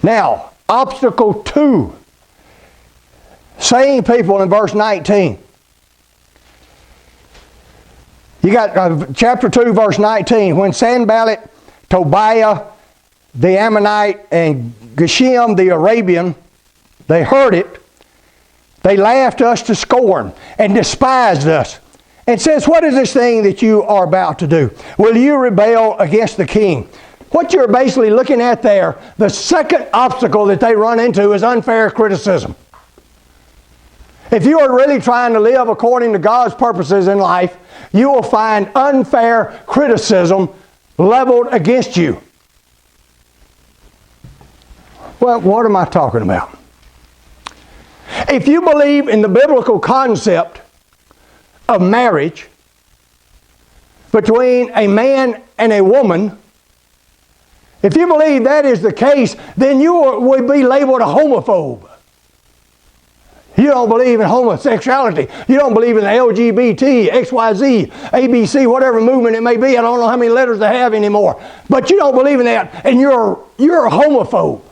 Now, obstacle 2. Same people in verse 19. You got chapter 2, verse 19. When Sanballat, Tobiah, the Ammonite, and Geshem, the Arabian, they heard it, they laughed us to scorn and despised us. And says, what is this thing that you are about to do? Will you rebel against the king? What you're basically looking at there, the second obstacle that they run into is unfair criticism. If you are really trying to live according to God's purposes in life, you will find unfair criticism leveled against you. Well, what am I talking about? If you believe in the biblical concept of marriage between a man and a woman, if you believe that is the case, then you would be labeled a homophobe. You don't believe in homosexuality. You don't believe in the LGBT, XYZ, ABC, whatever movement it may be. I don't know how many letters they have anymore. But you don't believe in that, and you're a homophobe.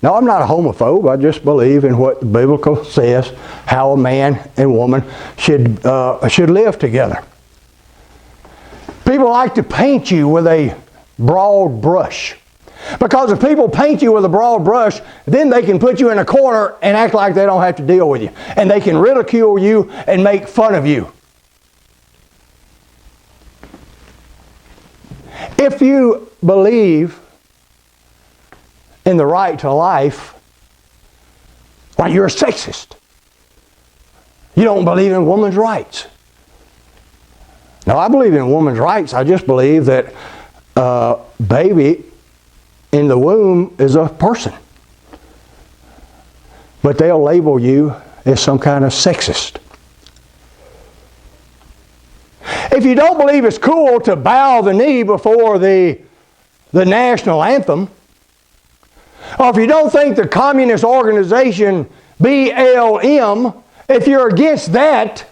No, I'm not a homophobe. I just believe in what the Bible says, how a man and woman should live together. People like to paint you with a broad brush. Because if people paint you with a broad brush, then they can put you in a corner and act like they don't have to deal with you. And they can ridicule you and make fun of you. If you believe in the right to life, well, you're a sexist. You don't believe in women's rights. No, I believe in women's rights. I just believe that baby in the womb is a person. But they'll label you as some kind of sexist. If you don't believe it's cool to bow the knee before the national anthem, or if you don't think the communist organization BLM, if you're against that,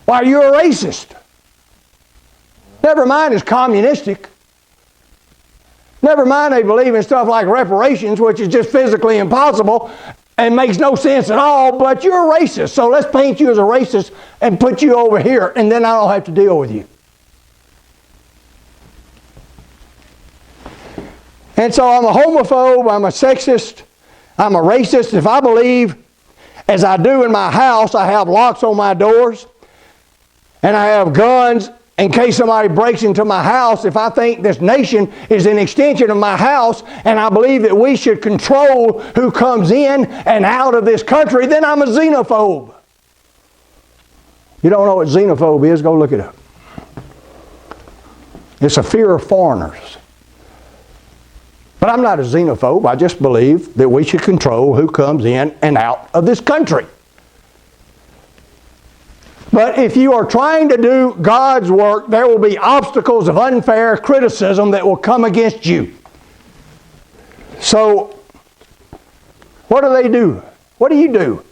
why, you're a racist. Never mind it's communistic. Never mind they believe in stuff like reparations, which is just physically impossible and makes no sense at all, but you're a racist. So let's paint you as a racist and put you over here, and then I don't have to deal with you. And so I'm a homophobe, I'm a sexist, I'm a racist. If I believe, as I do in my house, I have locks on my doors, and I have guns in case somebody breaks into my house. If I think this nation is an extension of my house, and I believe that we should control who comes in and out of this country, then I'm a xenophobe. You don't know what xenophobe is? Go look it up. It's a fear of foreigners. But I'm not a xenophobe. I just believe that we should control who comes in and out of this country. But if you are trying to do God's work, there will be obstacles of unfair criticism that will come against you. So, what do they do? What do you do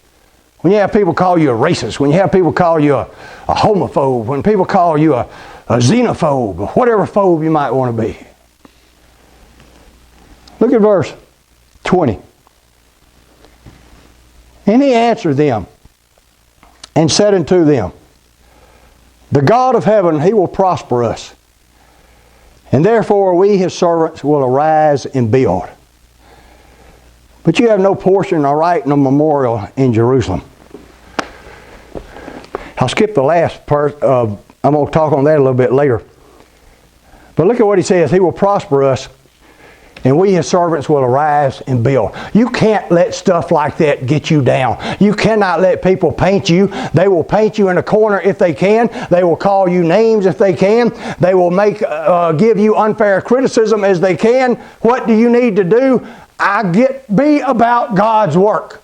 when you have people call you a racist, when you have people call you a homophobe, when people call you a xenophobe, whatever phobe you might want to be? Look at verse 20. And he answered them and said unto them, the God of heaven, he will prosper us. And therefore we, his servants, will arise and build. But you have no portion or right, no memorial in Jerusalem. I'll skip the last part. I'm going to talk on that a little bit later. But look at what he says. He will prosper us, and we, his servants, will arise and build. You can't let stuff like that get you down. You cannot let people paint you. They will paint you in a corner if they can. They will call you names if they can. They will give you unfair criticism as they can. What do you need to do? Be about God's work.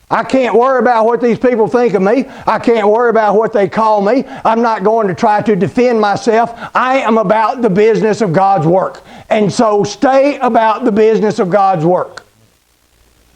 I can't worry about what these people think of me. I can't worry about what they call me. I'm not going to try to defend myself. I am about the business of God's work. And so stay about the business of God's work.